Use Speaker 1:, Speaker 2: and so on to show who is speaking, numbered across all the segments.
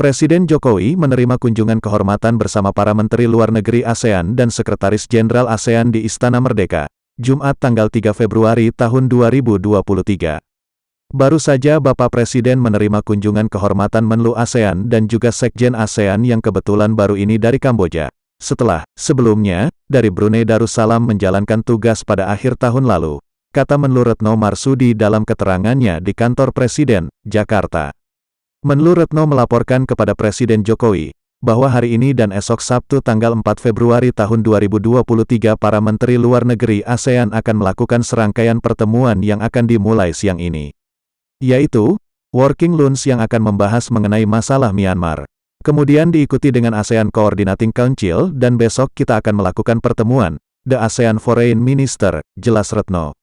Speaker 1: Presiden Jokowi menerima kunjungan kehormatan bersama para Menteri Luar Negeri ASEAN dan Sekretaris Jenderal ASEAN di Istana Merdeka, Jumat tanggal 3 Februari tahun 2023. Baru saja Bapak Presiden menerima kunjungan kehormatan Menlu ASEAN dan juga Sekjen ASEAN yang kebetulan baru ini dari Kamboja. Setelah, sebelumnya, dari Brunei Darussalam menjalankan tugas pada akhir tahun lalu, kata Menlu Retno Marsudi dalam keterangannya di kantor Presiden, Jakarta. Menlu Retno melaporkan kepada Presiden Jokowi, bahwa hari ini dan esok Sabtu tanggal 4 Februari tahun 2023 para Menteri Luar Negeri ASEAN akan melakukan serangkaian pertemuan yang akan dimulai siang ini. Yaitu, Working Lunch yang akan membahas mengenai masalah Myanmar. Kemudian diikuti dengan ASEAN Coordinating Council dan besok kita akan melakukan pertemuan, The ASEAN Foreign Minister, jelas Retno.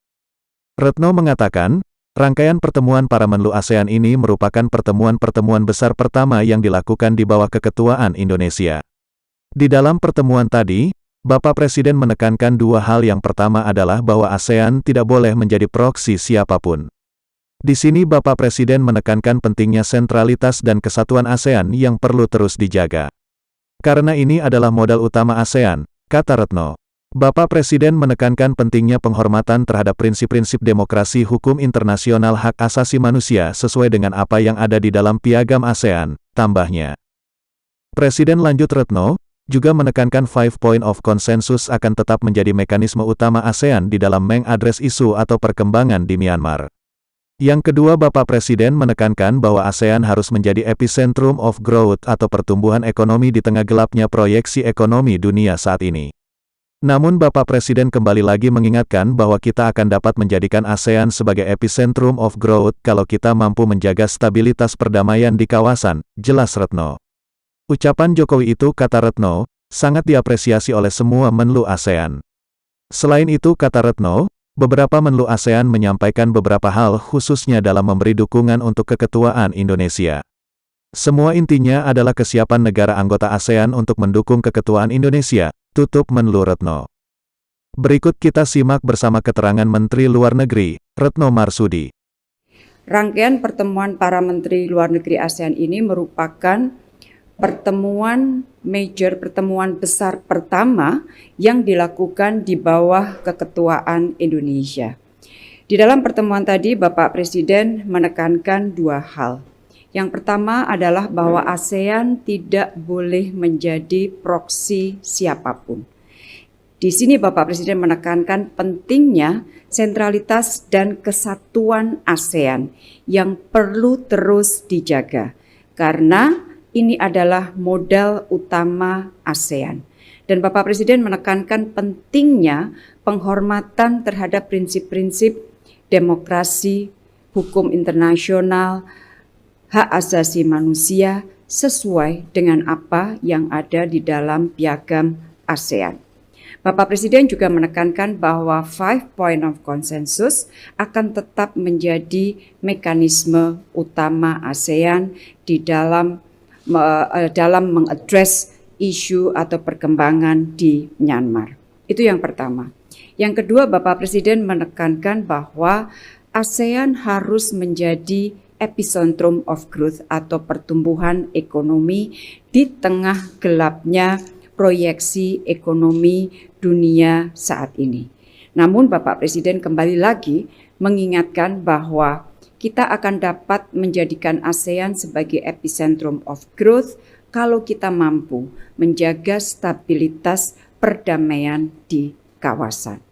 Speaker 1: Retno mengatakan, rangkaian pertemuan para Menlu ASEAN ini merupakan pertemuan-pertemuan besar pertama yang dilakukan di bawah keketuaan Indonesia. Di dalam pertemuan tadi, Bapak Presiden menekankan dua hal. Yang pertama adalah bahwa ASEAN tidak boleh menjadi proksi siapapun. Di sini Bapak Presiden menekankan pentingnya sentralitas dan kesatuan ASEAN yang perlu terus dijaga. Karena ini adalah modal utama ASEAN, kata Retno. Bapak Presiden menekankan pentingnya penghormatan terhadap prinsip-prinsip demokrasi, hukum internasional, hak asasi manusia sesuai dengan apa yang ada di dalam piagam ASEAN, tambahnya. Presiden lanjut Retno, juga menekankan 5 Point of Consensus akan tetap menjadi mekanisme utama ASEAN di dalam mengadres isu atau perkembangan di Myanmar. Yang kedua, Bapak Presiden menekankan bahwa ASEAN harus menjadi epicentrum of growth atau pertumbuhan ekonomi di tengah gelapnya proyeksi ekonomi dunia saat ini. Namun Bapak Presiden kembali lagi mengingatkan bahwa kita akan dapat menjadikan ASEAN sebagai epicentrum of growth kalau kita mampu menjaga stabilitas perdamaian di kawasan, jelas Retno. Ucapan Jokowi itu, kata Retno, sangat diapresiasi oleh semua Menlu ASEAN. Selain itu, kata Retno, beberapa Menlu ASEAN menyampaikan beberapa hal khususnya dalam memberi dukungan untuk keketuaan Indonesia. Semua intinya adalah kesiapan negara anggota ASEAN untuk mendukung keketuaan Indonesia, tutup Menlu Retno. Berikut kita simak bersama keterangan Menteri Luar Negeri, Retno Marsudi.
Speaker 2: Rangkaian pertemuan para Menteri Luar Negeri ASEAN ini merupakan pertemuan besar pertama yang dilakukan di bawah keketuaan Indonesia. Di dalam pertemuan tadi, Bapak Presiden menekankan dua hal. Yang pertama adalah bahwa ASEAN tidak boleh menjadi proksi siapapun. Di sini Bapak Presiden menekankan pentingnya sentralitas dan kesatuan ASEAN yang perlu terus dijaga, karena ini adalah modal utama ASEAN. Dan Bapak Presiden menekankan pentingnya penghormatan terhadap prinsip-prinsip demokrasi, hukum internasional, hak asasi manusia sesuai dengan apa yang ada di dalam piagam ASEAN. Bapak Presiden juga menekankan bahwa 5 Point of Consensus akan tetap menjadi mekanisme utama ASEAN di dalam mengadres isu atau perkembangan di Myanmar. Itu yang pertama. Yang kedua, Bapak Presiden menekankan bahwa ASEAN harus menjadi epicentrum of growth atau pertumbuhan ekonomi di tengah gelapnya proyeksi ekonomi dunia saat ini. Namun Bapak Presiden kembali lagi mengingatkan bahwa kita akan dapat menjadikan ASEAN sebagai epicentrum of growth kalau kita mampu menjaga stabilitas perdamaian di kawasan.